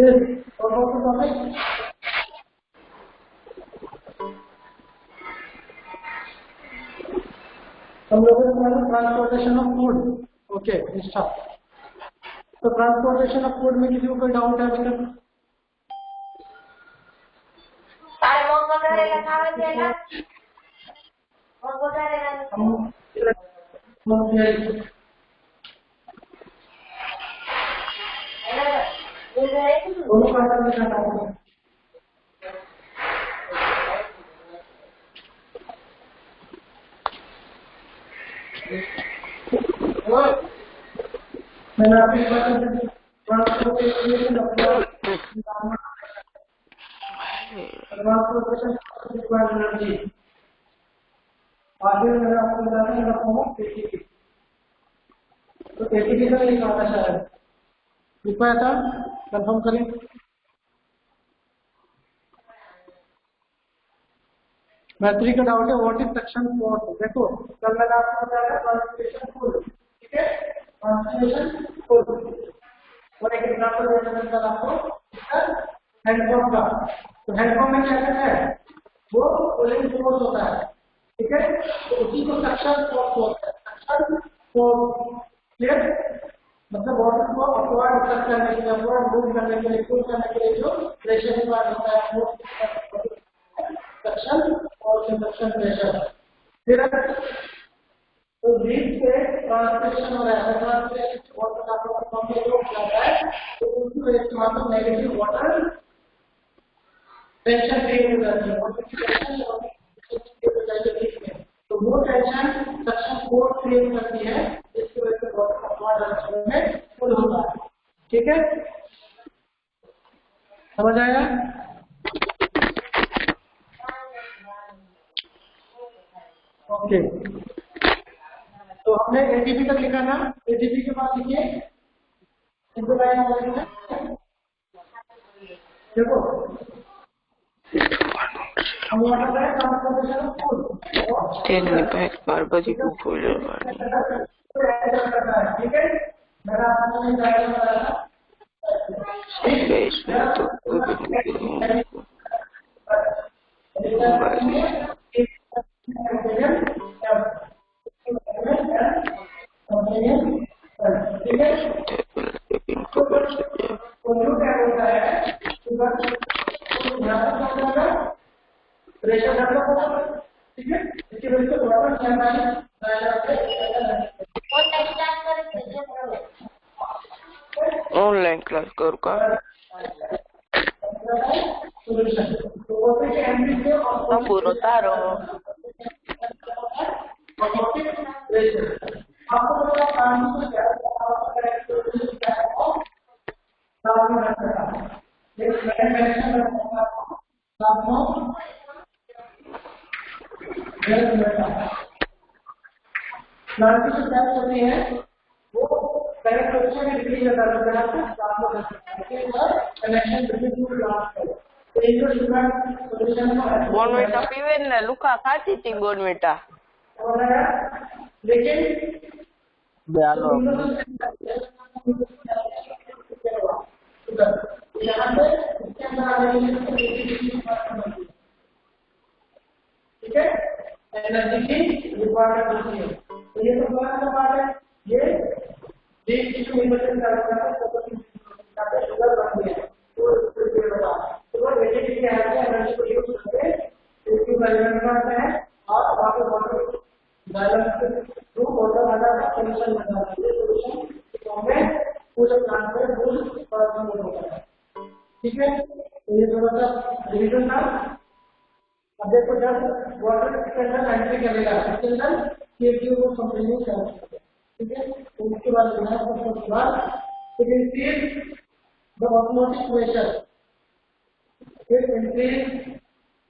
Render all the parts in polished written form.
हम लोगों ने पढ़ा transportation of food. Okay stop. तो ट्रांसपोर्टेशन ऑफ फूड में किसी को कोई डाउट है अभी तक? मैंने आपकी ट्रांसपोर्टेशन एनर्जी आगे मैंने आपको बताया in the form of ATP. तो एटीपी का लिखा था शायद, लिखा था, कंफर्म करें। मैत्री का डाउट है व्हाट इज सेक्शन 4। देखो कल मैंने आपको बताया ट्रांसलेशन फुल, ठीक है, ट्रांसलेशन फुल। और एक एग्जांपल देना है कल आपको हैंडपंप का। तो हैंडपंप में क्या करता है, वो कूलिंग फोर्स होता है, ठीक है, तो उसी को सक्शन फोर्स होता है। सक्शन फोर्स क्लियर, मतलब वाटर को अपवर्ड प्रेस करने के लिए, अपवर्ड मूव करने के लिए, पुल करने के लिए जो प्रेशर रिक्वायर्ड होता है वो सक्शन और इंडक्शन प्रेशर। फिर तो बीच से ट्रांसलेशन हो रहा है, ट्रांसलेशन वाटर का पंप में जो जाता है तो उसकी वजह से वहां पर नेगेटिव वाटर टेंशन क्रिएट हो जाती है, और टेंशन तो वो टेंशन सक्शन फोर्स क्रिएट करती है, जिसकी वजह से वाटर अपवर्ड डायरेक्शन में पुल होता है। ठीक है, समझ आया? ओके, तो हमने एटीपी तक लिखा ना, एटीपी के बाद लिखिए इनको लाइन बोलेंगे। देखो हम यहाँ पर ट्रांसपोर्टेशन ऑफ फूड तेरे बैग बार बजी को खोल ठीक है, मैंने आपको ये डायग्राम बनाया था। इसमें तो प्रेशर डेवलप होगा, ठीक है, इसकी वजह से वाटर ऑनलाइन क्लास करो का पूरा तारो होती है वो डायरेक्ट ऑप्शन में डिग्री जाता है, कनेक्शन बिटवीन टू ग्लास है। तो ये जो सॉल्यूशन है बोर्नविटा पीवे ने लुका खाती थी बोर्नविटा लेकिन बेलो यहाँ पे इसके अंदर आ रही है, ठीक है, एनर्जी की रिक्वायरमेंट होती है। तो ये तो प्लान का पार्ट है, ये देश की जो इन्वर्जन कर रहा है तो शुगर बन गया तो वो बेसिकली क्या है, एनर्जी को यूज करके इसकी मेजरमेंट करते हैं और water water balance through water water का सोल्यूशन बनाते हैं। ये सोल्यूशन में पूरे प्लांट में फुल परफॉर्म होता है, ठीक है। तो ये थोड़ा सा रिवीजन था। अब देखो जब वाटर के अंदर एंट्री करेगा इसके अंदर CO2 को कंप्लीट कर सकते हैं, ठीक है। तो उसके बाद बिना सबके बाद तो इंक्रीज द ऑस्मोटिक प्रेशर, फिर increase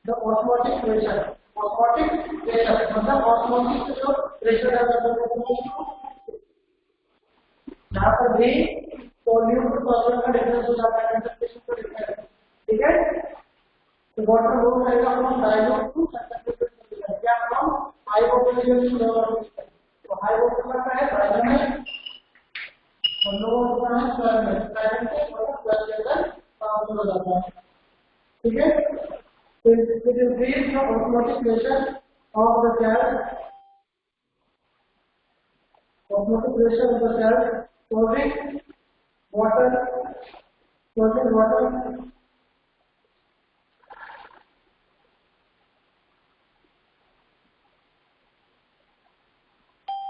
the osmotic pressure. Osmotic pressure मतलब ऑस्मोटिक जो प्रेशर है यहाँ पर भी वॉल्यूम टू सॉल्यूशन का डिफरेंस हो जाता है, कंसंट्रेशन का डिफरेंस, ठीक है। तो वाटर मूव करेगा फ्रॉम डायल्यूट टू कंसंट्रेटेड या from high volume to lower volume. तो हाई वॉल्यूम का है डायल्यूट में और लोअर का है स्लैब में, स्लैब से वाटर फ्लश के अंदर ट्रांसफर हो जाता है। ठीक है, तो it increase the osmotic pressure of the cell, osmotic pressure of the cell causing water causing water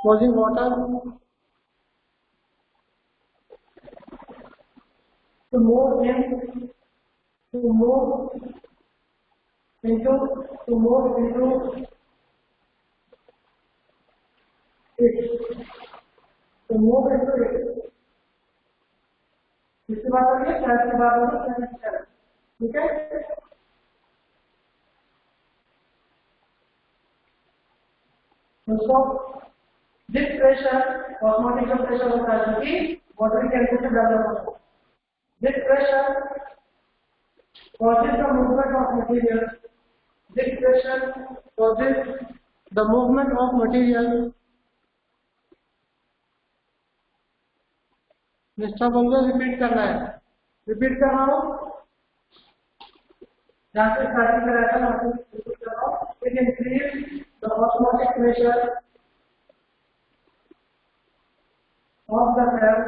causing water to move in to move into to move into it to move into it। इसके बाद करिए cell के बाद होगा cell. ठीक है, दोस्तों this pressure osmotic का प्रेशर होता है क्योंकि वाटर के अंदर से डेवलप होता है। This pressure causes the movement of material, this pressure causes the movement of material। निष्ठा बोल दो, रिपीट करना है, रिपीट कर रहा हूँ, जहाँ से स्टार्टिंग कराया था वहाँ से रिपीट कर रहा हूँ। It increase the osmotic pressure of the cell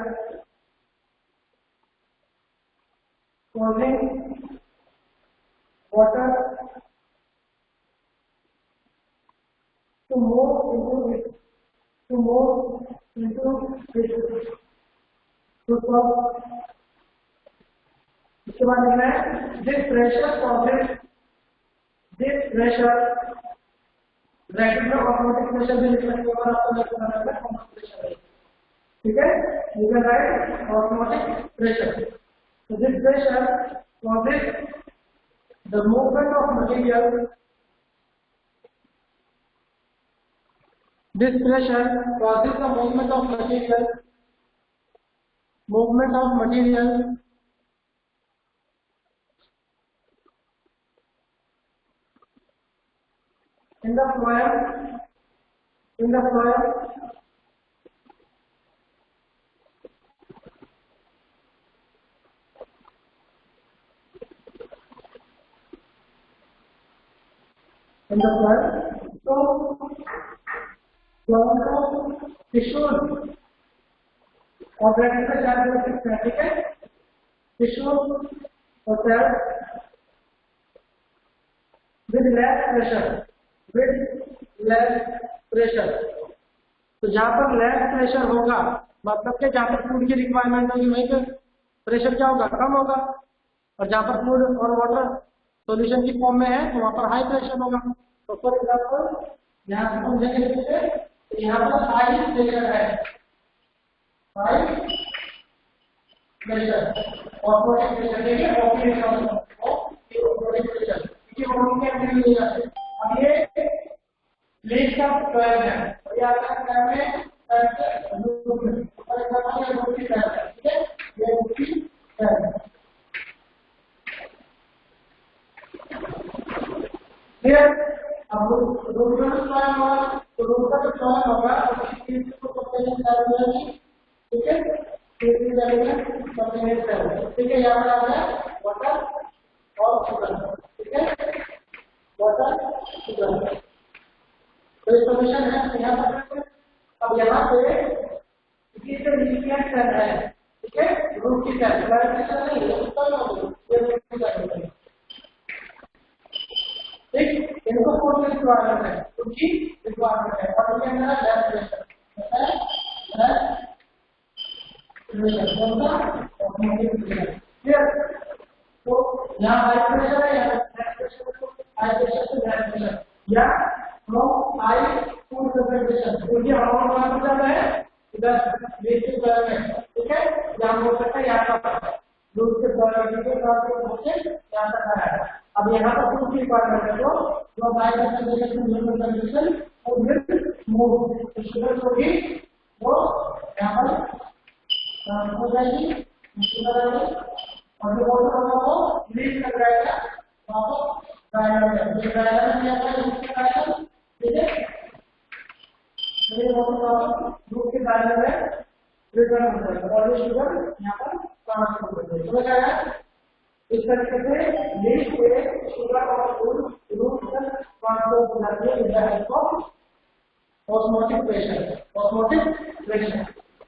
causing water to move into it, to move into it। तो इसके बाद लिखना है this pressure causes this pressure, bracket में ऑटोमेटिक प्रेशर भी लिख सकते हो और आपको लिखना है ऑटोमेटिक प्रेशर है। ठीक है, you can write automatic pressure. So this pressure causes the movement of material, this pressure causes the movement of material, movement of material in the phloem, in the phloem in the phloem। तो phloem को tissues और bracket में चार कर सकते हैं। ठीक है, टिश्यूज और sales with less pressure, with less pressure। तो जहाँ पर less pressure होगा मतलब कि जहाँ पर फूड की रिक्वायरमेंट होगी वहीं पे प्रेशर क्या होगा, कम होगा, और जहाँ पर फूड और वाटर सॉल्यूशन की फॉर्म में है तो वहाँ पर हाई प्रेशर होगा। तो फॉर एग्जाम्पल यहाँ पर समझेंगे, यहाँ पर हाई प्रेशर है, हाई प्रेशर ऑस्मोटिक प्रेशर देखिए ऑस्मोटिक प्रेशर कि वो क्या नहीं जाते। अब ये लेस का फ्लोएम है और ये आपका फ्लोएम में लूप में और एक बार ये लूप की फ्लोएम है। ठीक है, ये लूप की फ्लोएम है। फिर अब लूप का फ्लोएम होगा तो लूप का फ्लोएम होगा तो इस चीज को कंपेयर कर देंगे। ठीक है, फिर जाएगा कंपेयर कर। ठीक है, यहाँ पर आ गया वाटर और शुगर। ठीक है, वाटर शुगर तो सॉल्यूशन है यहाँ पर। अब यहाँ पे इसी से रिसिपिएंट सेल है। ठीक है, रूट की सेल प्रेशर नहीं है, उसका ये रूट की सेल है। ठीक, इनको फूड की रिक्वायरमेंट है, उनकी रिक्वायरमेंट है और उनके अंदर लेस प्रेशर है, लेस प्रेशर होगा ऑटोमेटिक प्रेशर। क्लियर, तो यहाँ हाई प्रेशर है, यहाँ लेस प्रेशर, हाई प्रेशर से लेस प्रेशर या फ्रॉम हाई टू कंसंट्रेशन क्योंकि हमारा वहां पर जाता है इधर बेसिक लेवल में। ठीक है, यहाँ हो सकता है यहाँ तक दूध के क्वालिटी के साथ पहुंचे यहाँ तक आया। अब यहाँ पर दूध की रिक्वायरमेंट है तो जो हाई कंसंट्रेशन लो कंसंट्रेशन और फिर मूव शुगर होगी वो यहाँ पर हो जाएगी शुगर आएगी और जो वाटर होगा वो रिलीज कर जाएगा वापस ड्रायर में। ड्रायर में क्या है, ठीक है, ये वाटर वापस दूध के ड्रायर में रिटर्न हो जाएगा और ये शुगर यहाँ पर ट्रांसफर हो जाएगी। समझ आया? इस तरीके से लीड से शुगर और फूड रूट तक ट्रांसपोर्ट हो जाती है with the help of osmotic pressure. Osmotic pressure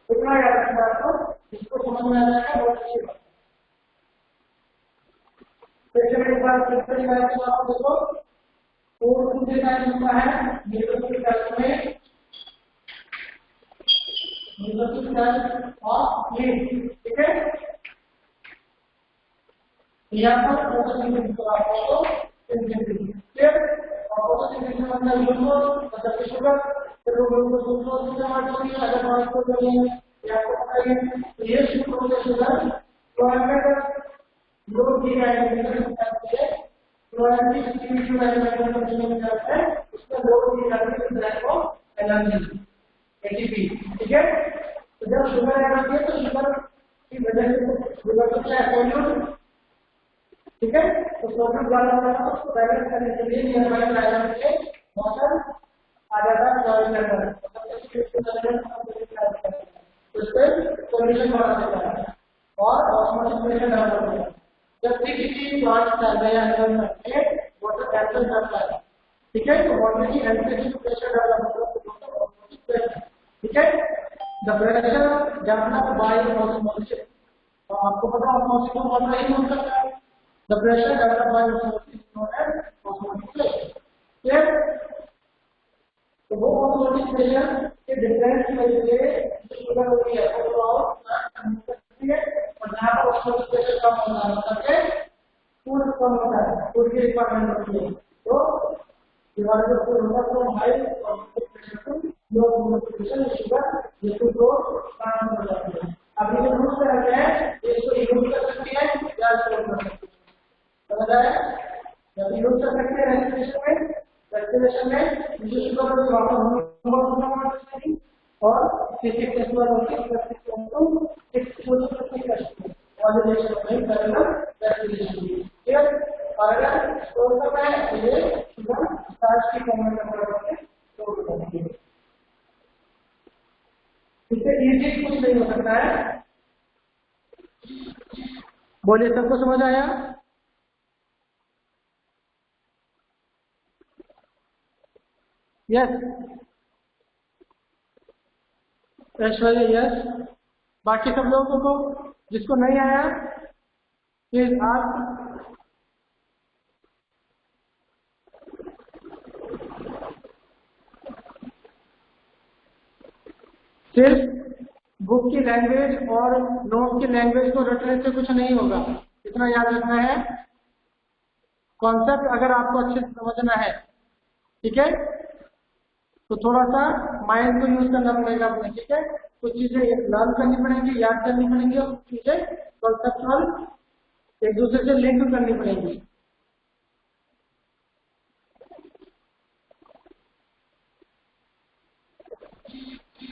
इतना याद रखना आपको, इसको समझ में आ जाएगा बहुत अच्छी बात। प्रेशर एक बार प्रेशर की बात आप देखो, फूड कितने टाइम होता है न्यूट्रिशन टाइम में, न्यूट्रिशन टाइम ऑफ लीड, ठीक है। यहाँ पर फोटोसिंथेसिस को आपको सिंथेसिस क्लियर, और फोटोसिंथेसिस मतलब ग्लूकोज मतलब शुगर, फिर वो ग्लूकोज में कन्वर्ट होती है, अगर ट्रांसपोर्ट कर रही है ये आपको पता ही है। तो ये शुगर क्लोराइड लोड दी जाएगी है, क्लोराइड की स्पीड जो है उसका लोड दी जाती है दैट को एनर्जी एटीपी, ठीक है। तो जब शुगर एनर्जी है तो शुगर की वजह से शुगर तो क्या है, ठीक है। तो सोडियम ज्यादा होगा तो उसको बैलेंस करने के लिए नियरबाई आयरन के वाटर आ जाता है क्लोरीन के अंदर, तो इससे सॉल्यूशन बना देता है और ऑस्मोटिक प्रेशर डाउन होता है। जब किसी प्लांट का नया एनर्जी में वाटर कैंसल करता है, ठीक है, तो वाटर की एनर्जी प्रेशर डेवलप होता है, ऑस्मोटिक प्रेशर, ठीक है। The pressure developed by osmosis, तो आपको पता है ऑस्मोसिस में वाटर ही हो सकता है। The pressure developed by osmosis is known as osmotic pressure. Clear? तो वो osmotic pressure के डिफरेंस की वजह से जो शुगर होती है वो और करती है, और जहाँ पर osmotic pressure कम होता है मतलब के फूड कम होता है, फूड की रिक्वायरमेंट होती है, तो हमारा जो फूड होता है वो high osmotic pressure to low osmotic pressure sugar जिसको तो ट्रांसफर हो जाती है। अब ये जो रूट में रहते हैं इसको यूज कर सकती है या स्टोर कर सकती है, समझ आया? जब यूज कर सकते हैं रेस्पिरेशन में जो शुगर होती है वहाँ पर और किसी केसुअल होती है और अगर स्टोर करना है तो ये शुगर स्टार्च की फॉर्म में स्टोर हो जाती है। इससे इजी कुछ नहीं हो सकता है। बोलिए, सबको समझ आया? Yes Aishwarya, yes. बाकी सब लोगों को जिसको नहीं आया प्लीज आप सिर्फ बुक की लैंग्वेज और नोट की लैंग्वेज को रटने से कुछ नहीं होगा, इतना याद रखना है। कॉन्सेप्ट अगर आपको अच्छे से समझना है, ठीक है, तो थोड़ा सा माइंड को यूज करना पड़ेगा अपने, ठीक है। कुछ चीजें लर्न करनी पड़ेंगी, याद करनी पड़ेंगी, और कुछ चीजें कॉन्सेप्चुअल एक दूसरे से लिंक करनी पड़ेंगी।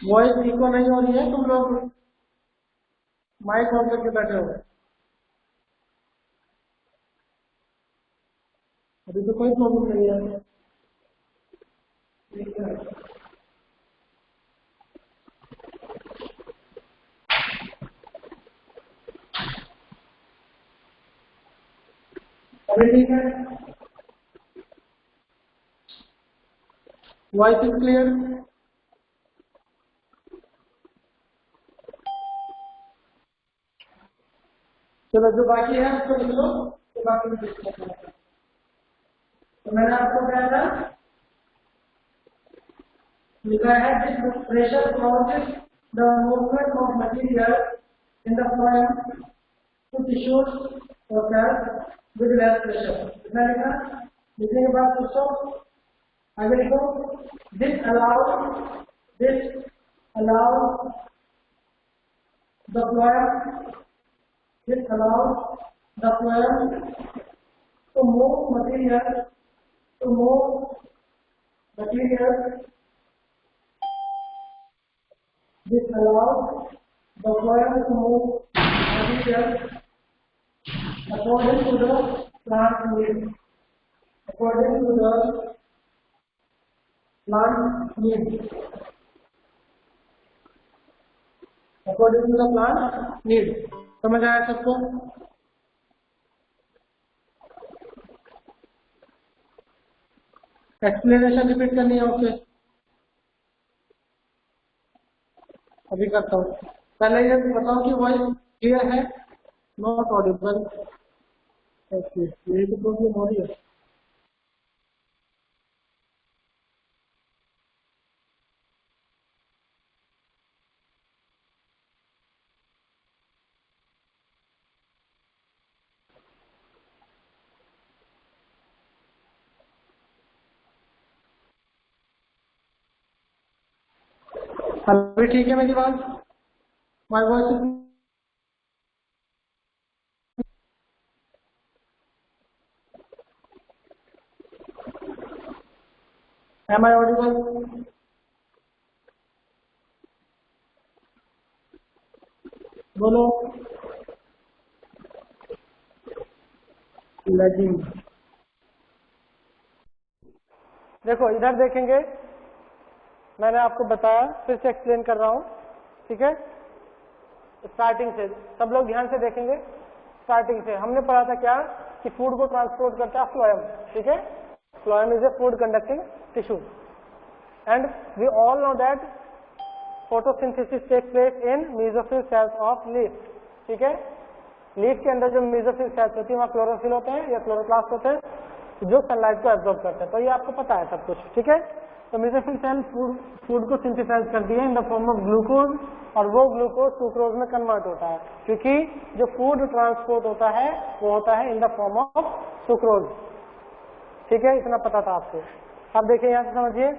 वॉइस इको नहीं हो रही है, तुम लोग माइक ऑन करके बैठे हो, अभी तो कोई प्रॉब्लम नहीं है। अभी ठीक है, वॉइस इज क्लियर। चलो जो बाकी है उसको लिख लो, तो बाकी में डिस्कस करेंगे। तो मैंने आपको कहा था लिखा है this pressure causes the movement of material in the soil to tissues or cells with less pressure। कितना लिखा? लिखने के बाद दोस्तों आगे लिखो, this allows the phloem to move material This allows the phloem to move material according to the plant need. According to the plant need. समझ आया सबको? एक्सप्लेनेशन रिपीट करनी है ओके, अभी करता हूँ। पहले ये बताओ कि वॉइस क्लियर है, नॉट ऑडिबल। ओके, यही तो प्रॉब्लम हो रही है। अभी ठीक है मेरी बात, my voice am I audible? बोलो। लैगिंग। देखो इधर देखेंगे, मैंने आपको बताया, फिर से एक्सप्लेन कर रहा हूँ, ठीक है। स्टार्टिंग से सब लोग ध्यान से देखेंगे। स्टार्टिंग से हमने पढ़ा था क्या कि फूड को ट्रांसपोर्ट करता है फ्लोएम, ठीक है। Phloem is a food conducting tissue and we all know that photosynthesis take place in mesophyll cells of leaf, ठीक है। लीफ के अंदर जो मेसोफिल सेल्स होती है वहाँ क्लोरोफिल होते हैं या क्लोरोप्लास्ट होते हैं जो सनलाइट को एब्जॉर्ब करते हैं, तो ये आपको पता है सब कुछ, ठीक है। तो मेसोफिल सेल फूड को सिंथेसाइज करती है in the form of glucose और वो ग्लूकोज सुक्रोज में कन्वर्ट होता है, क्योंकि जो फूड ट्रांसपोर्ट होता है वो होता है in the form of sucrose, ठीक है। इतना पता था आपको। अब देखिए यहाँ से समझिए,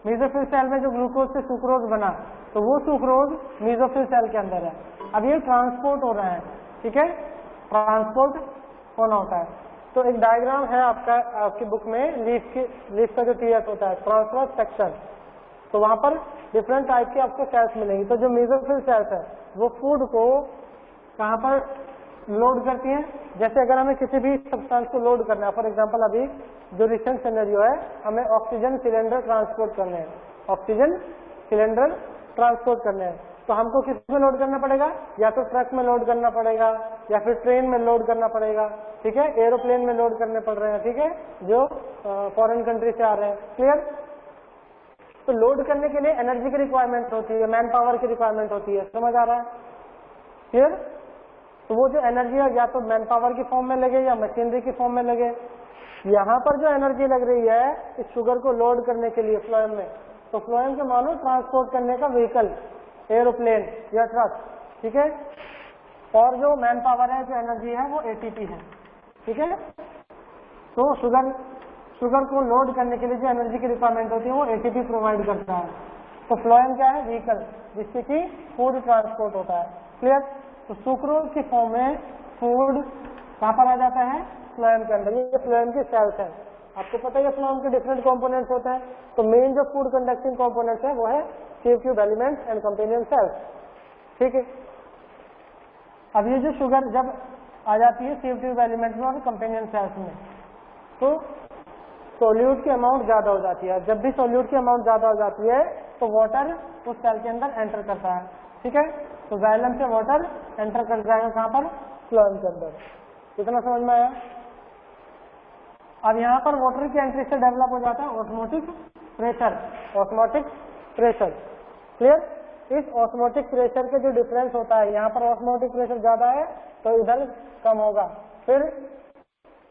मेसोफिल सेल में जो ग्लूकोज से सुक्रोज बना तो वो सुक्रोज मेसोफिल सेल के अंदर है। अब ये ट्रांसपोर्ट हो रहा है, ठीक है, ट्रांसपोर्ट होना होता है। तो एक डायग्राम है आपकी बुक में, लीफ का जो टीएस होता है ट्रांसवर्स सेक्शन, तो वहां पर डिफरेंट टाइप के आपको सेल्स मिलेंगी। तो जो मेसोफिल सेल्स है वो फूड को कहाँ पर लोड करती हैं, जैसे अगर हमें किसी भी सब्सटेंस को लोड करना है, फॉर एग्जांपल अभी जो रिसेंट सिनेरियो है, हमें ऑक्सीजन सिलेंडर ट्रांसपोर्ट करने हैं, ऑक्सीजन सिलेंडर ट्रांसपोर्ट करने हैं, तो हमको किस में लोड करना पड़ेगा, या तो ट्रक में लोड करना पड़ेगा या फिर ट्रेन में लोड करना पड़ेगा, ठीक है, एरोप्लेन में लोड करने पड़ रहे हैं, ठीक है, जो फॉरेन कंट्री से आ रहे हैं, क्लियर। तो लोड करने के लिए एनर्जी की रिक्वायरमेंट होती है, मैन पावर की रिक्वायरमेंट होती है, समझ आ रहा है, क्लियर। तो वो जो एनर्जी है या तो मैन पावर की फॉर्म में लगे या मशीनरी की फॉर्म में लगे। यहाँ पर जो एनर्जी लग रही है इस शुगर को लोड करने के लिए फ्लोएम में, तो फ्लोएम के मानो ट्रांसपोर्ट करने का व्हीकल, एरोप्लेन या ट्रक, ठीक है। और जो मैन पावर है, जो एनर्जी है वो एटीपी है, ठीक है। तो शुगर को लोड करने के लिए जो एनर्जी की रिक्वायरमेंट होती है वो एटीपी प्रोवाइड करता है। तो फ्लोएम क्या है, व्हीकल, जिससे कि फूड ट्रांसपोर्ट होता है, क्लियर। तो सुक्रोज की फॉर्म में फूड कहाँ पर आ जाता है, फ्लोएम के अंदर। ये फ्लोएम की सेल्स है, आपको पता है फ्लोएम के डिफरेंट कंपोनेंट्स होते हैं। तो मेन जो फूड कंडक्टिंग कंपोनेंट्स है वो है sieve tube elements and companion cells, ठीक है। अब ये जो शुगर जब आ जाती है सीव ट्यूब एलिमेंट्स में और कंपेनियन सेल्स में, तो सोल्यूट की अमाउंट ज्यादा हो जाती है। जब भी सोल्यूट की अमाउंट ज्यादा हो जाती है तो वाटर उस सेल के अंदर एंटर करता है, ठीक है। तो जाइलम से वाटर एंटर कर जाएगा कहाँ पर, फ्लोएम के अंदर। कितना समझ में आया। अब यहाँ पर वाटर की एंट्री से डेवलप हो जाता है osmotic pressure, osmotic pressure, clear. इस ऑस्मोटिक प्रेशर के जो डिफरेंस होता है, यहाँ पर ऑस्मोटिक प्रेशर ज्यादा है तो इधर कम होगा, फिर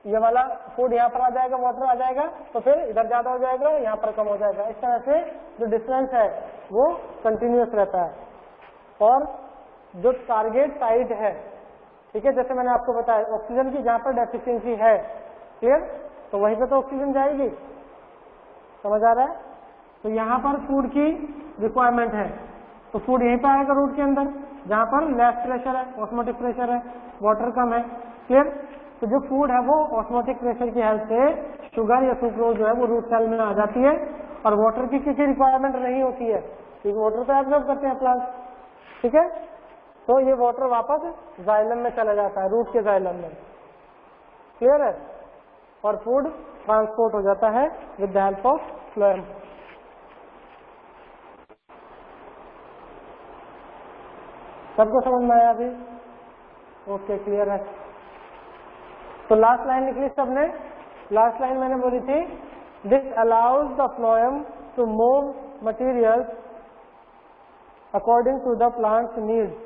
ये वाला फूड यहाँ पर आ जाएगा, वाटर आ जाएगा, तो फिर इधर ज्यादा हो जाएगा, यहाँ पर कम हो जाएगा। इस तरह से जो डिफरेंस है वो कंटिन्यूअस रहता है। और जो टारगेट साइट है, ठीक है, जैसे मैंने आपको बताया ऑक्सीजन की जहाँ पर डेफिशिएंसी है, क्लियर, तो वहीं पे तो ऑक्सीजन जाएगी, समझ आ रहा है। तो यहाँ पर फूड की रिक्वायरमेंट है तो फूड यहीं पर आएगा रूट के अंदर, जहाँ पर लेस प्रेशर है, ऑस्मोटिक प्रेशर है, वाटर कम है, क्लियर। तो जो फूड है वो ऑस्मोटिक प्रेशर की हेल्प से शुगर या सुक्रोज जो है वो रूट सेल में आ जाती है, और वाटर की किसी रिक्वायरमेंट नहीं होती है, क्योंकि वाटर तो एब्जॉर्ब करते हैं प्लांट, ठीक है। तो ये वाटर वापस जाइलम में चला जाता है, रूट के जाइलम में, क्लियर है, और फूड ट्रांसपोर्ट हो जाता है with the help of phloem. सबको समझ में आया अभी, ओके, क्लियर है। तो लास्ट लाइन लिख ली सबने। लास्ट लाइन मैंने बोली थी This allows the phloem to move materials according to the plant's needs.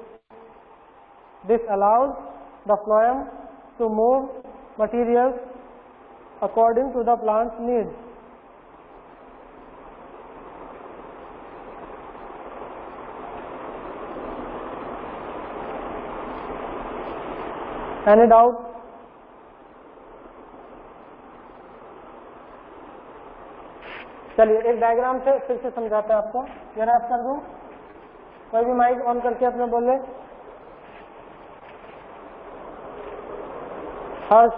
This allows the phloem to move materials according to the plant's needs. Any doubt? चलिए एक diagram से फिर से समझाते हैं आपको। ये रैप कर दूं, कोई भी माइक ऑन करके अपने बोले। हर्ष,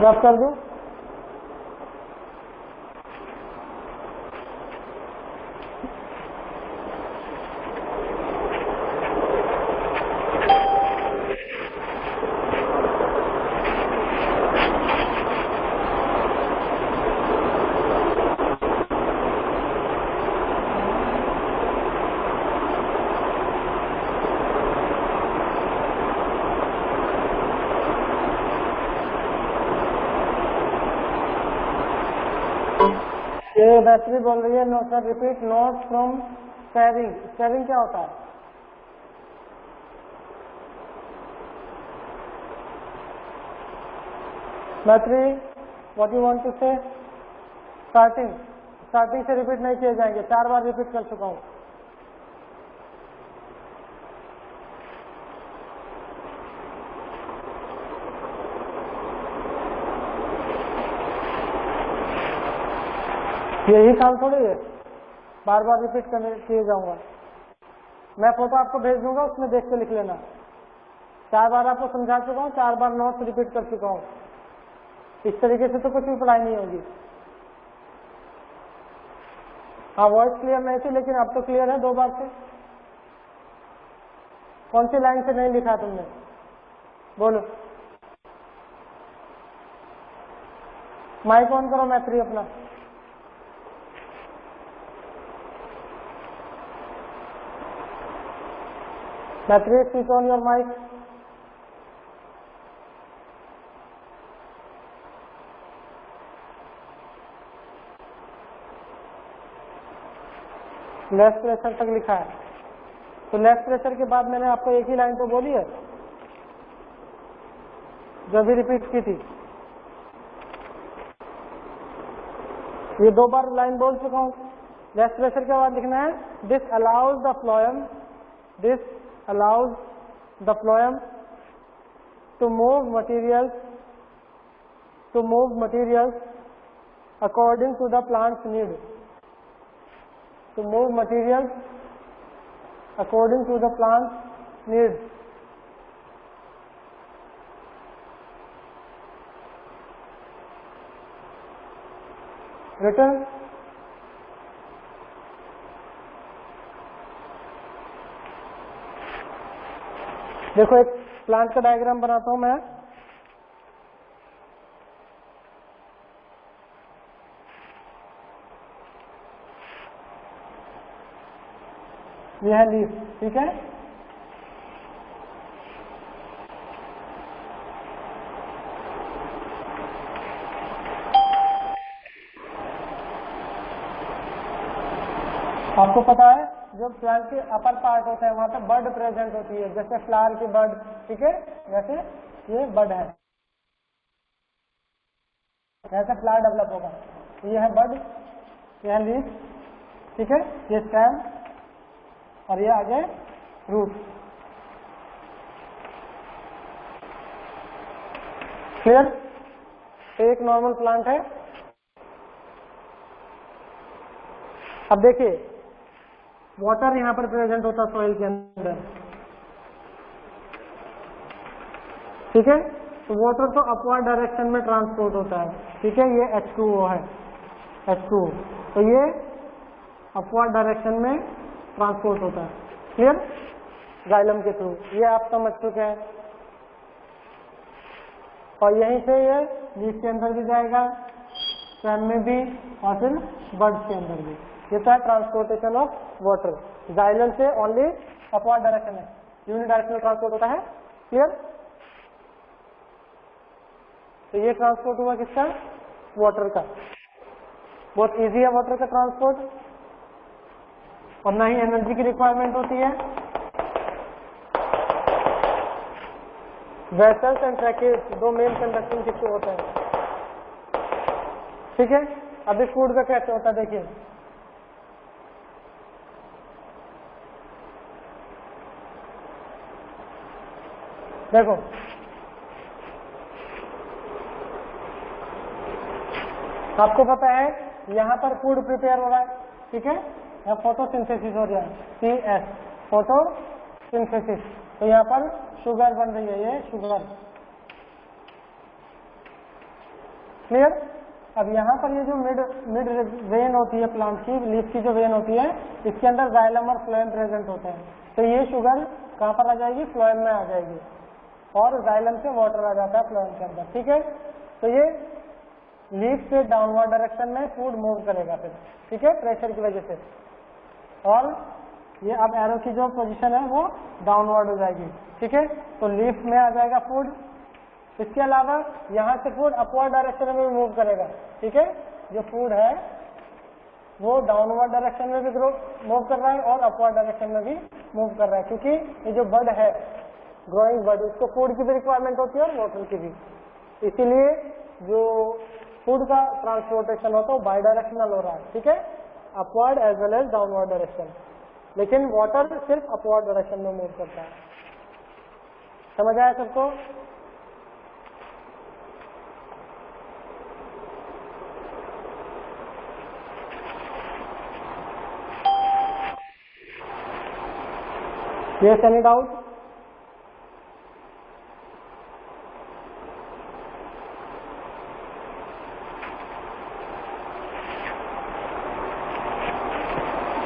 रैप कर दूं। ये वैसे भी बोल रही है, no sir repeat note from sparing. Sparing क्या होता है? Maitri, what you want to say? Starting से रिपीट नहीं किए जाएंगे, 4 बार रिपीट कर चुका हूँ। यही काम थोड़ी है बार बार रिपीट करने किए जाऊंगा। मैं फोटो आपको भेज दूंगा, उसमें देख के लिख लेना। 4 बार आपको समझा चुका हूँ, 4 बार नोट्स रिपीट कर चुका हूँ। इस तरीके से तो कुछ भी पढ़ाई नहीं होगी। हाँ, वॉइस क्लियर नहीं थी, लेकिन अब तो क्लियर है 2 बार से। कौन सी लाइन से नहीं लिखा तुमने? बोलो। माइक ऑन करो मैत्री अपना। Matri, switch on your mic. Left pressure तक लिखा है, तो लेफ्ट प्रेशर के बाद मैंने आपको एक ही लाइन तो बोली है जो भी रिपीट की थी। ये 2 बार लाइन बोल चुका हूँ। लेफ्ट प्रेशर के बाद लिखना है this allows the phloem, this allows the phloem to move materials according to the plant's need. To move materials according to the plant's need. Written? देखो एक प्लांट का डायग्राम बनाता हूं मैं। यह है लीफ, ठीक है। आपको पता है जो प्लांट के अपर पार्ट होता है वहां पे बर्ड प्रेजेंट होती है, जैसे फ्लावर की बर्ड, ठीक है। वैसे ये बर्ड है, ऐसे फ्लावर डेवलप होगा। ये है बर्ड, ये है लीफ, ठीक है। ये स्टेम और ये आगे रूट। क्लियर? एक नॉर्मल प्लांट है। अब देखिए वाटर यहाँ पर प्रेजेंट होता है सॉइल के अंदर, ठीक है। तो वाटर तो अपवर्ड डायरेक्शन में ट्रांसपोर्ट होता है, ठीक है। ये H2O है, H2O, तो ये अपवर्ड डायरेक्शन में ट्रांसपोर्ट होता है। क्लियर? जाइलम के थ्रू, ये आप समझ चुके हैं। और यहीं से ये लीफ के अंदर भी जाएगा, स्टेम में भी, और फिर बर्ड के अंदर भी। ये तो है ट्रांसपोर्टेशन ऑफ वाटर। जाइलम से ओनली अपवर्ड डायरेक्शन है, यूनिडायरेक्शनल ट्रांसपोर्ट होता है। क्लियर? तो ये ट्रांसपोर्ट हुआ किसका? वाटर का। बहुत इजी है वाटर का ट्रांसपोर्ट, और ना ही एनर्जी की रिक्वायरमेंट होती है। वेसल्स एंड ट्रैकेज दो मेन कंडक्टिंग टिश्यू होते हैं। ठीक है, अभी फूड का कैसे होता है देखिए। देखो आपको पता है यहाँ पर फूड प्रिपेयर हो रहा है, ठीक है, यहाँ फोटोसिंथेसिस हो रहा है, CS फोटोसिंथेसिस। तो यहाँ पर शुगर बन रही है, ये शुगर। क्लियर? अब यहाँ पर ये जो मिड वेन होती है प्लांट की, लीफ की जो वेन होती है, इसके अंदर जाइलम और फ्लोएम प्रेजेंट होते हैं। तो ये शुगर कहाँ पर आ जाएगी? फ्लोएम में आ जाएगी, और जाइलम से वाटर आ जाता है फ्लोएम के अंदर। ठीक है, तो ये लीफ से डाउनवर्ड डायरेक्शन में फूड मूव करेगा फिर, ठीक है, प्रेशर की वजह से। और ये अब एरो की जो पोजीशन है वो डाउनवर्ड हो जाएगी। ठीक है, तो लीफ में आ जाएगा फूड। इसके अलावा यहाँ से फूड अपवर्ड डायरेक्शन में भी मूव करेगा। ठीक है, जो फूड है वो डाउनवर्ड डायरेक्शन में भी मूव कर रहा है और अपवर्ड डायरेक्शन में भी मूव कर रहा है, क्योंकि ये जो बर्ड है, ग्रोइंग बर्ड, उसको फूड की भी रिक्वायरमेंट होती है और वाटर की भी। इसीलिए जो फूड का ट्रांसपोर्टेशन होता है वो बाई डायरेक्शनल हो रहा है। ठीक है, upward as well as downward direction. लेकिन वाटर सिर्फ अपवर्ड डायरेक्शन में मूव करता है। समझ आया सबको? Yes, any doubt?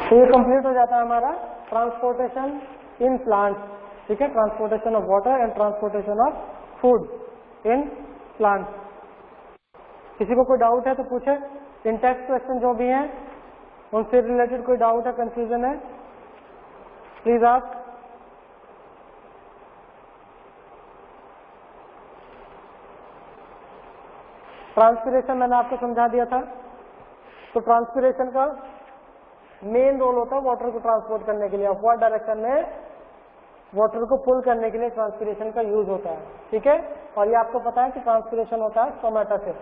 तो ये कंप्लीट हो जाता है हमारा ट्रांसपोर्टेशन इन प्लांट। ठीक है, transportation of water and transportation of food in plant. किसी को कोई डाउट है तो पूछे। इन टेक्स्ट क्वेश्चन जो भी हैं उनसे रिलेटेड कोई डाउट है, कंफ्यूजन है, प्लीज आप। ट्रांसपिरेशन मैंने आपको समझा दिया था। तो ट्रांसपिरेशन का मेन रोल होता है वाटर को ट्रांसपोर्ट करने के लिए। अपवर्ड डायरेक्शन में वाटर को पुल करने के लिए ट्रांसपिरेशन का यूज होता है। ठीक है, और ये आपको पता है कि ट्रांसपिरेशन होता है स्टोमेटा से।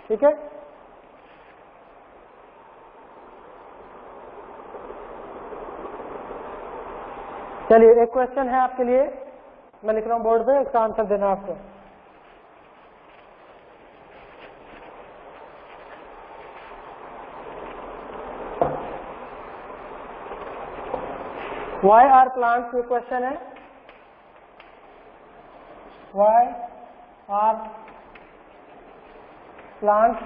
ठीक है, चलिए एक क्वेश्चन है आपके लिए, मैं लिख रहा हूं बोर्ड पे, इसका आंसर देना आपको। Why are plants, ये क्वेश्चन है, why are plants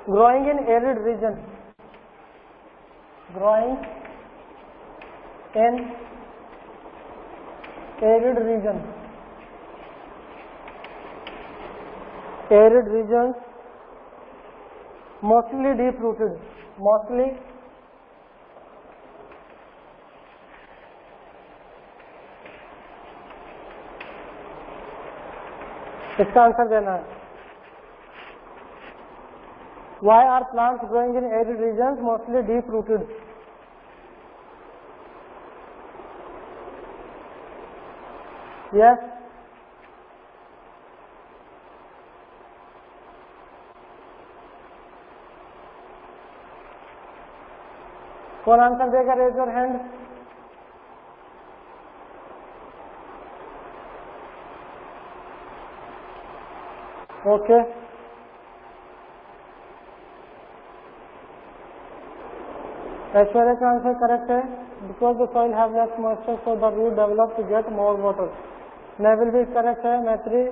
growing in arid region, growing in arid region, arid regions, mostly deep rooted, mostly इसका आंसर देना है। Why are plants growing in arid regions mostly deep rooted? Yes. कौन answer देगा? Raise your hand. Okay, Aishwarya का answer correct है। Because the soil have less moisture so the root develop to get more water. Neville भी correct है। मैत्री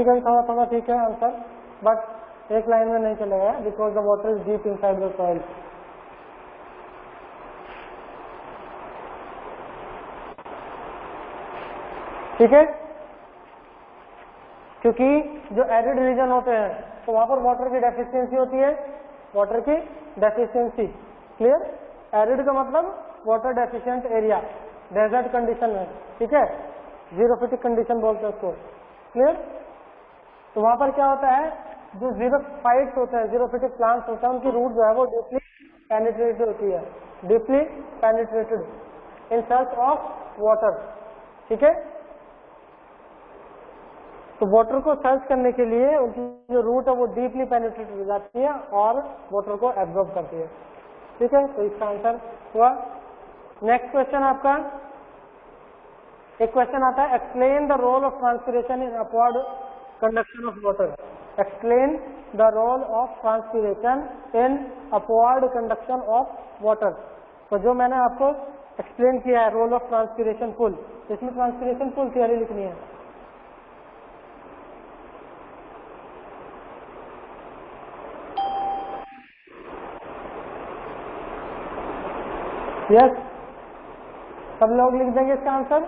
का भी थोड़ा थोड़ा ठीक है आंसर, बट एक लाइन में नहीं चलेगा, because the water is deep inside the soil. ठीक है, क्योंकि जो एरिड रीजन होते हैं तो वहां पर वाटर की डेफिशिएंसी होती है, वाटर की डेफिशिएंसी। क्लियर? एरिड का मतलब water deficient area, desert condition में, ठीक है, जीरोफिटिक कंडीशन बोलते हैं उसको। क्लियर? तो वहां पर क्या होता है, जो जीरोफाइट्स होते हैं, जीरोफिटिक प्लांट्स होते हैं, उनकी रूट जो है वो डीपली पेनिट्रेटेड होती है, deeply penetrated in search of water. ठीक है? तो वाटर को सर्च करने के लिए उनकी जो रूट है वो डीपली पेनिट्रेटेड हो जाती है और वाटर को एब्जॉर्ब करती है। ठीक है? तो इसका आंसर हुआ। नेक्स्ट क्वेश्चन आपका, एक क्वेश्चन आता है, explain the role of transpiration in upward conduction of water. Explain the role of transpiration in upward conduction of water. तो जो मैंने आपको एक्सप्लेन किया है रोल ऑफ ट्रांसपिरेशन पुल, इसमें ट्रांसपिरेशन पुल थियरी लिखनी है। यस, सब लोग लिख देंगे इसका आंसर।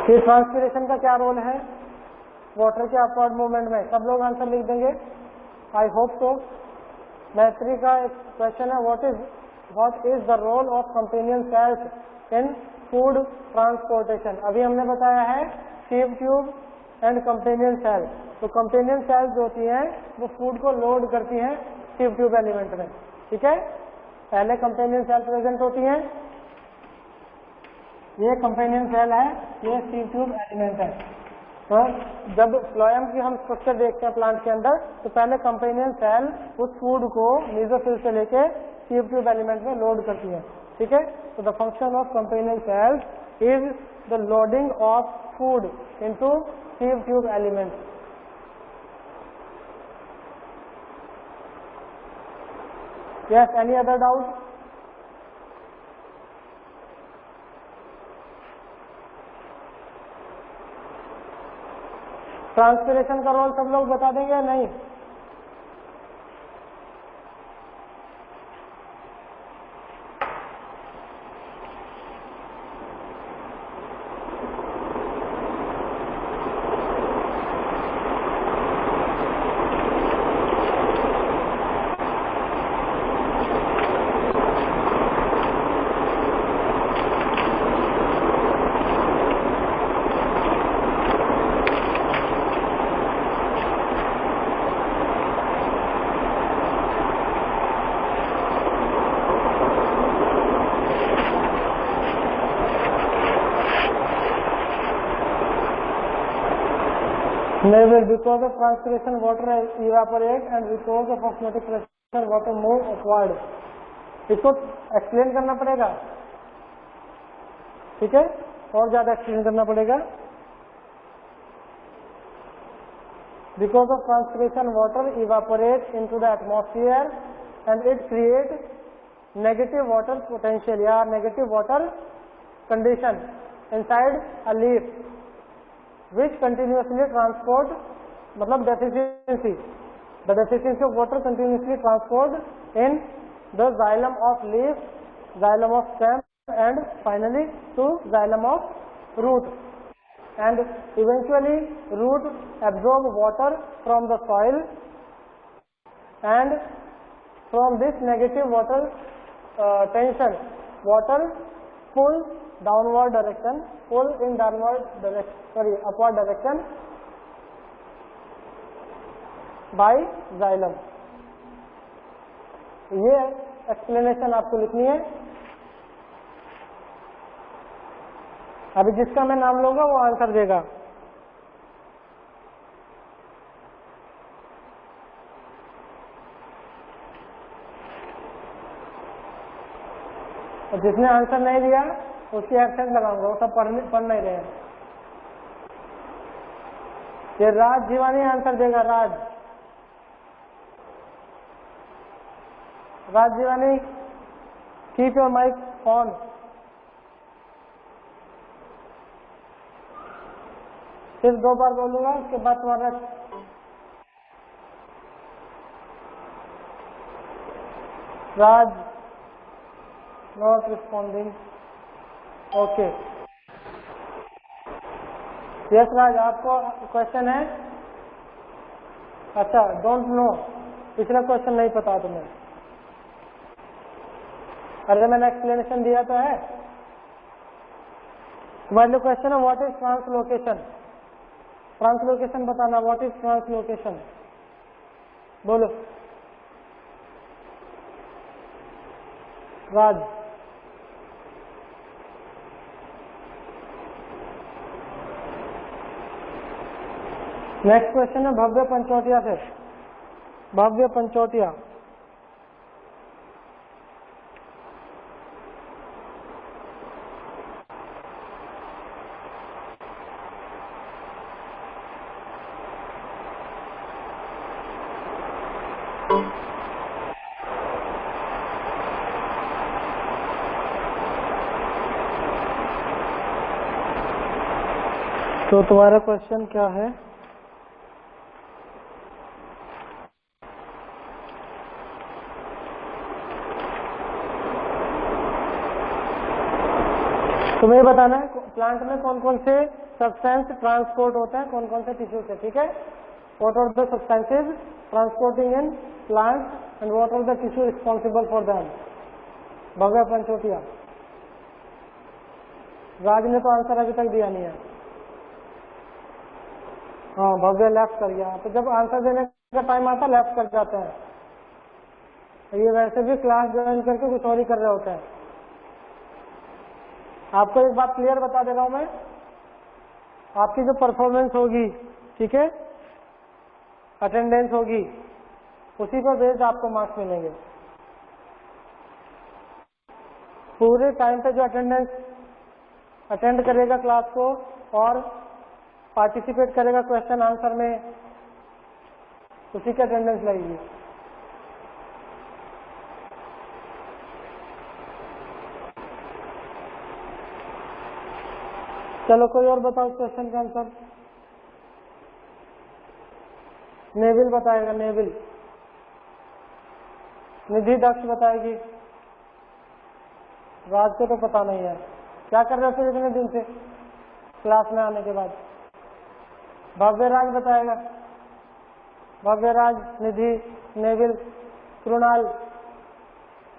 फिर ट्रांसपिरेशन का क्या रोल है वाटर के अपवर्ड मूवमेंट में, सब लोग आंसर लिख देंगे, आई होप सो। मैत्री का एक क्वेश्चन है, what is the role of companion cells in food transportation. अभी हमने बताया है sieve tube and companion cell. तो कंपेनियन सेल्स जो होती हैं वो फूड को लोड करती हैं सीव ट्यूब एलिमेंट में। ठीक है? पहले कंपेनियन सेल प्रेजेंट होती हैं, ये कंपेनियन सेल है, ये सीव ट्यूब एलिमेंट है। तो जब फ्लोएम की हम स्ट्रक्चर देखते हैं प्लांट के अंदर, तो पहले कंपेनियन सेल उस फूड को मेसोफिल से लेके सीव ट्यूब एलिमेंट में लोड करती है। ठीक है? तो the function of companion sales is the loading of food into sieve tube element. Yes, any other doubt? Transpiration का रोल सब लोग बता देंगे या नहीं? Never, because of transpiration water evaporate and because of osmotic pressure water move upward। इसको explain करना पड़ेगा, ठीक है, और ज्यादा एक्सप्लेन करना पड़ेगा। Because of transpiration water evaporate into the atmosphere and it create negative water potential या negative water condition inside a leaf which continuously transport, मतलब deficiency, the deficiency of water continuously transport in the xylem of leaf, xylem of stem and finally to xylem of root, and eventually root absorb water from the soil and from this negative water tension water pull downward direction, pull in downward direction, sorry upward direction by xylem। ये explanation आपको लिखनी है। अभी जिसका मैं नाम लूंगा वो आंसर देगा। और जिसने आंसर नहीं दिया उसकी एब्सेंट लगाऊंगा, वो सब पढ़ नहीं रहे हैं। ये राज जीवानी आंसर देगा, Raj Jivani, keep your mic on. सिर्फ 2 बार बोलूंगा, उसके बाद तुम्हारा Raj not responding. Okay, yes Raj, आपको क्वेश्चन है? अच्छा, डोंट नो, पिछला क्वेश्चन नहीं पता तुम्हें? अरे मैंने एक्सप्लेनेशन दिया तो है। तुम्हारे लिए क्वेश्चन है व्हाट इज ट्रांसलोकेशन। ट्रांसलोकेशन बताना, व्हाट इज ट्रांसलोकेशन, बोलो राज। नेक्स्ट क्वेश्चन है भव्य पंचोटिया से। भव्य पंचोटिया, तो तुम्हारा क्वेश्चन क्या है? तुम्हें बताना है प्लांट में कौन कौन से सब्सटेंस ट्रांसपोर्ट होते हैं, कौन कौन से टिश्यू से, ठीक है? What are the substances transporting in plant and what are the tissue responsible for them. Bhavya Panchotia, Raj ने तो आंसर अभी तक दिया नहीं है। हाँ, भव्य लेफ्ट कर गया। तो जब आंसर देने का टाइम आता लेफ्ट कर जाते हैं। ये वैसे भी क्लास ज्वाइन करके कुछ और ही कर रहे होते हैं। आपको एक बात क्लियर बता दे रहा हूं मैं, आपकी जो परफॉर्मेंस होगी, ठीक है, अटेंडेंस होगी, उसी पर बेस्ड आपको मार्क्स मिलेंगे। पूरे टाइम पे जो अटेंडेंस अटेंड करेगा क्लास को और पार्टिसिपेट करेगा क्वेश्चन आंसर में, उसी की अटेंडेंस लगेगी। चलो कोई और बताओ क्वेश्चन का आंसर। नेविल बताएगा, नेविल। निधि दक्ष बताएगी। राज को तो पता नहीं है, क्या कर रहे थे इतने दिन से क्लास में आने के बाद? भव्यराज बताएगा। भव्यराज, निधि, नेविल, कृणाल,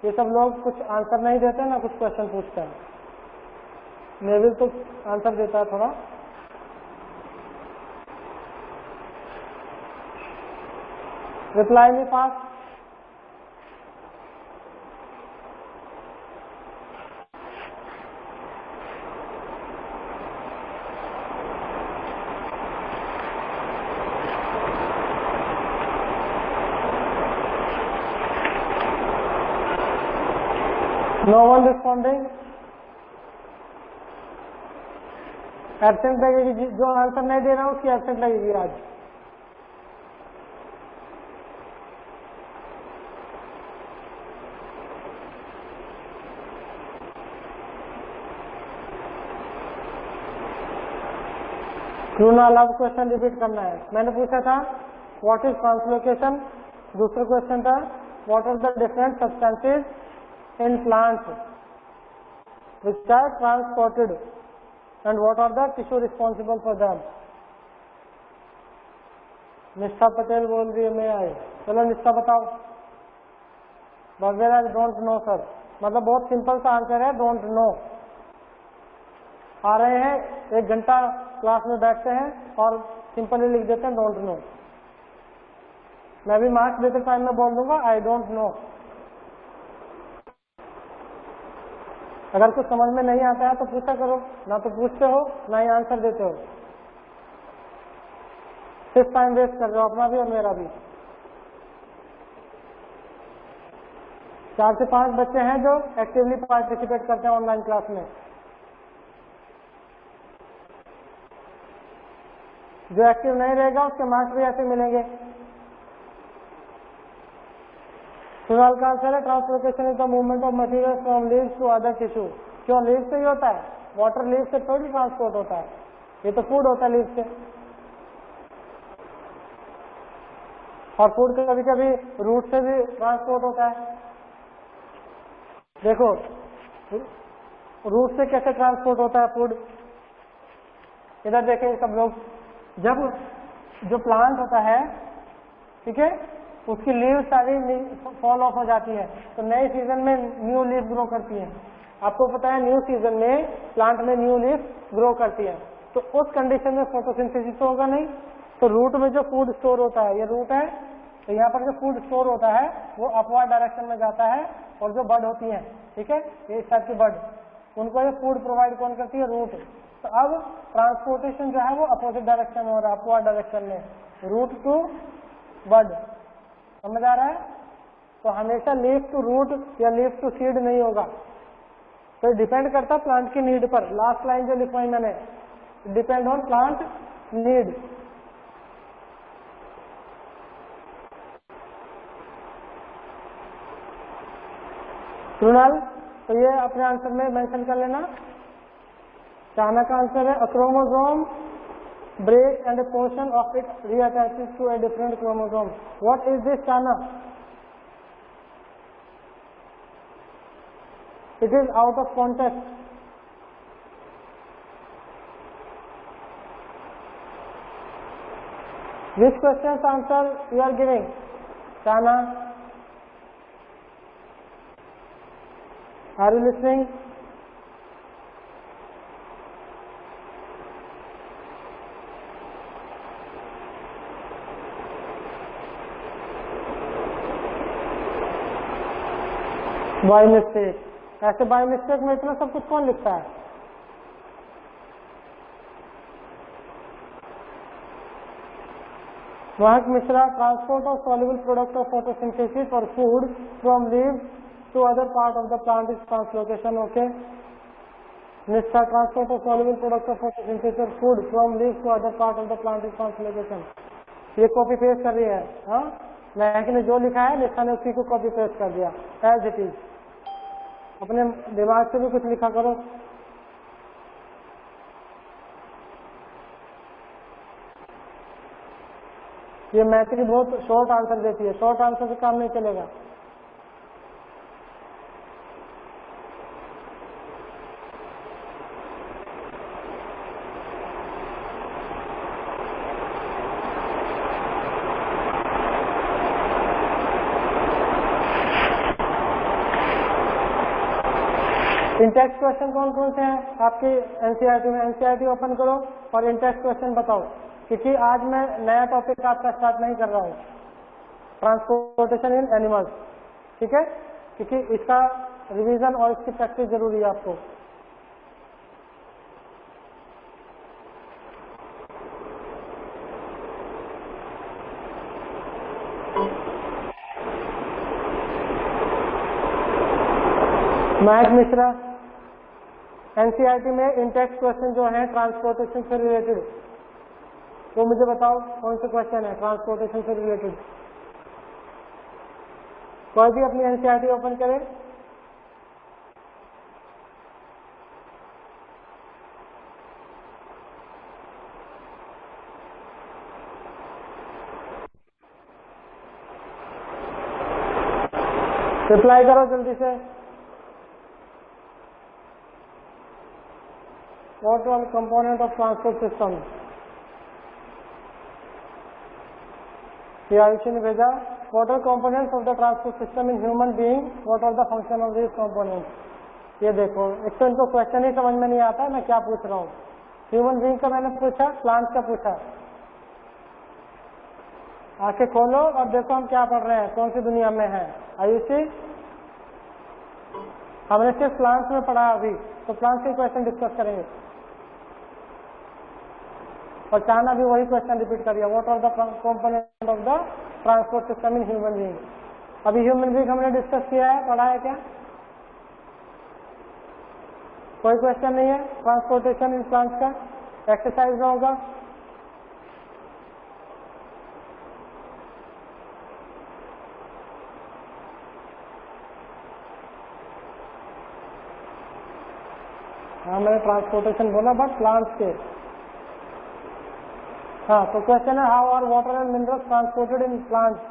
ये सब लोग कुछ आंसर नहीं देते ना, कुछ क्वेश्चन पूछते हैं। नेविल तो आंसर देता है थोड़ा। रिप्लाई में पास। No one responding. एब्सेंट लगेगी, जो आंसर नहीं दे रहा हूं उसकी एब्सेंट लगेगी आज। कृणाल, अब क्वेश्चन रिपीट करना है। मैंने पूछा था व्हाट इज ट्रांसलोकेशन, दूसरा क्वेश्चन था what are the different substances in plants which are transported and what are the tissue responsible for them. Nishtha Patel बोल रही है मैं आई। चलो निष्ठा बताओ। भव्यराज, डोंट नो सर, मतलब बहुत सिंपल सा आंसर है, डोंट नो। आ रहे हैं, 1 घंटा क्लास में बैठते हैं और सिंपली लिख देते हैं डोंट नो। मैं भी मार्क्स देते टाइम में बोल दूंगा आई डोंट नो। अगर कुछ समझ में नहीं आता है तो पूछा करो, ना तो पूछते हो ना ही आंसर देते हो, सिर्फ टाइम वेस्ट कर रहे हो अपना भी और मेरा भी। 4 से 5 बच्चे हैं जो एक्टिवली पार्टिसिपेट करते हैं ऑनलाइन क्लास में। जो एक्टिव नहीं रहेगा उसके मार्क्स भी ऐसे मिलेंगे। सवाल का आंसर है translocation is the movement of material from leaves to other tissue. क्यों लीव्स से ही होता है? वाटर लीव्स से थोड़ी ट्रांसपोर्ट होता है, ये तो फूड होता है लीव्स से। और फूड कभी कभी रूट से भी ट्रांसपोर्ट होता है। देखो रूट से कैसे ट्रांसपोर्ट होता है फूड? इधर देखें सब लोग, जब जो प्लांट होता है, ठीक है, उसकी लीव सारी फॉल ऑफ हो जाती है, तो नए सीजन में न्यू लीफ ग्रो करती है। आपको पता है न्यू सीजन में प्लांट में न्यू लीफ ग्रो करती है, तो उस कंडीशन में फोटोसिंथेसिस तो होगा नहीं। तो रूट में जो फूड स्टोर होता है, ये रूट है, तो यहाँ पर जो फूड स्टोर होता है वो अपवर्ड डायरेक्शन में जाता है, और जो बड होती है, ठीक है, ये इस टाइप की बड, उनको ये फूड प्रोवाइड कौन करती है? रूट। तो अब ट्रांसपोर्टेशन जो है वो अपोजिट डायरेक्शन में हो रहा है, अपवर्ड डायरेक्शन में, रूट टू बड। समझ आ रहा है? तो हमेशा लीफ टू रूट या लीफ टू सीड नहीं होगा, तो डिपेंड करता है प्लांट की नीड पर। लास्ट लाइन जो लिखवाई मैंने, depend on plant need. Krunal, तो ये अपने आंसर में मेंशन कर लेना। चाना का आंसर है, a chromosome break and a portion of it reattaches to a different chromosome. What is this, Chana? It is out of context. Which question's answer you are giving, Chana? Are you listening? By mistake. ऐसे by mistake में इतना सब कुछ कौन लिखता है? Mahak Mishra, transport of soluble product of photosynthesis और food from leave to other part of the plant is translocation. Okay. Nishtha, transport of soluble product of photosynthesis और food from leave to other part of the plant is translocation. ये copy paste कर रही है, हाँ, महक ने जो लिखा है निष्ठा ने उसी को कॉपी पेस्ट कर दिया एज इट इज। अपने दिमाग से भी कुछ लिखा करो। ये मैत्री बहुत शॉर्ट आंसर देती है, शॉर्ट आंसर से काम नहीं चलेगा। इंटेक्स क्वेश्चन कौन कौन से हैं आपके एनसीईआरटी में? एनसीईआरटी ओपन करो और इंटेक्स क्वेश्चन बताओ, क्योंकि आज मैं नया टॉपिक आपका स्टार्ट नहीं कर रहा हूँ, ट्रांसपोर्टेशन इन एनिमल्स, ठीक है, क्योंकि इसका रिवीजन और इसकी प्रैक्टिस जरूरी है आपको। महक मिश्रा, एनसीईआरटी में इंटेक्स क्वेश्चन जो है ट्रांसपोर्टेशन से रिलेटेड, वो मुझे बताओ कौन से क्वेश्चन है ट्रांसपोर्टेशन से रिलेटेड। कोई भी अपनी एनसीईआरटी ओपन करे। रिप्लाई करो जल्दी से। What are component of transport system? ये आयुषी ने भेजा। What are components of the transport system in human being? What are the function of these components? ये देखो, एक तो इनको क्वेश्चन ही समझ में नहीं आता मैं क्या पूछ रहा हूँ। ह्यूमन बीइंग का मैंने पूछा, प्लांट का पूछा। आंखें खोलो और देखो हम क्या पढ़ रहे हैं, कौन सी दुनिया में है। आयुषी, हमने सिर्फ प्लांट्स में पढ़ा अभी, तो प्लांट्स के क्वेश्चन डिस्कस करेंगे। और चाहना भी वही क्वेश्चन रिपीट करिए, what are the component of the transport system in human being. अभी ह्यूमन बीइंग हमने डिस्कस किया है, पढ़ा है क्या? कोई क्वेश्चन नहीं है ट्रांसपोर्टेशन इन प्लांट्स का, एक्सरसाइज में होगा। हाँ मैंने ट्रांसपोर्टेशन बोला बट प्लांट्स के। हाँ तो क्वेश्चन है how are water and minerals transported in plants.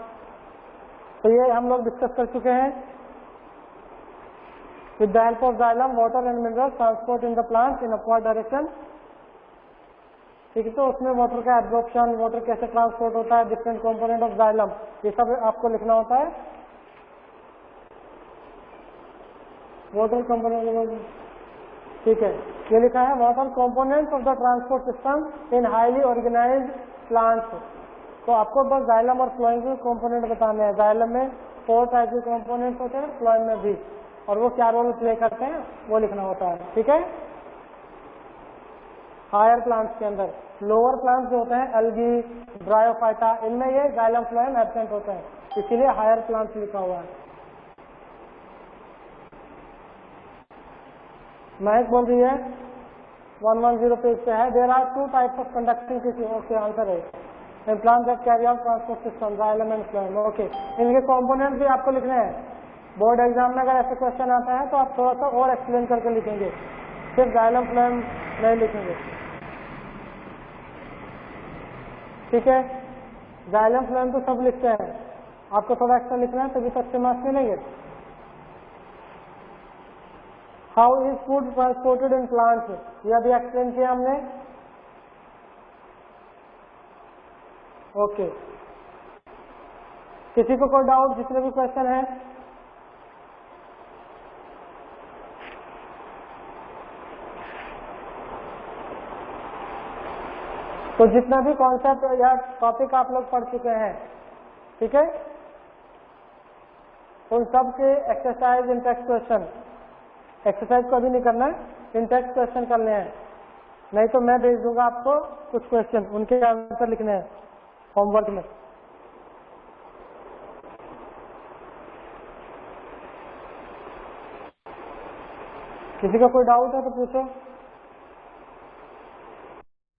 तो ये हम लोग डिस्कस कर चुके हैं। With the help of xylem, water and minerals transport in the plants in upward direction. ठीक है, तो उसमें वाटर का एब्जॉर्प्शन, वाटर कैसे ट्रांसपोर्ट होता है, डिफरेंट कंपोनेंट ऑफ जाइलम, ये सब आपको लिखना होता है. वाटर कंपोनेंट, ठीक है, ये लिखा है water components of the transport system in highly organized plants. तो आपको बस जाइलम और फ्लोएम के कंपोनेंट बताने हैं. जाइलम में 4 टाइप के कंपोनेंट्स होते हैं, फ्लोएम में भी, और वो क्या रोल प्ले करते हैं वो लिखना होता है. ठीक है, हायर प्लांट्स के अंदर. लोअर प्लांट्स जो होते हैं एल्गी, ब्रायोफाइटा, इनमें ये जाइलम फ्लोएम एब्सेंट होते हैं, इसीलिए हायर प्लांट्स लिखा हुआ है. महक बोल रही है 110 पेज पे है. There are 2 types of conducting tissue. Okay, answer है in plants that carry out transport system, xylem and phloem. Okay, इनके कंपोनेंट्स भी आपको लिखने हैं. बोर्ड एग्जाम में अगर ऐसे क्वेश्चन आता है तो आप थोड़ा सा और एक्सप्लेन करके लिखेंगे, सिर्फ जाइलम फ्लोएम नहीं लिखेंगे. ठीक है, जाइलम फ्लोएम तो सब लिखते हैं, आपको थोड़ा एक्स्ट्रा लिखना है तभी तो अच्छे मार्क्स मिलेंगे. How is food transported in plants, ये अभी एक्सप्लेन किया हमने. ओके, किसी को कोई डाउट, जितने भी क्वेश्चन है? तो जितना भी कॉन्सेप्ट या टॉपिक आप लोग पढ़ चुके हैं, ठीक है, उन सब के exercise in text question, exercise को अभी नहीं करना है, इन टेक्स्ट क्वेश्चन करने हैं. नहीं तो मैं भेज दूंगा आपको कुछ क्वेश्चन, उनके आंसर लिखने हैं होमवर्क में. किसी का कोई डाउट है तो पूछो.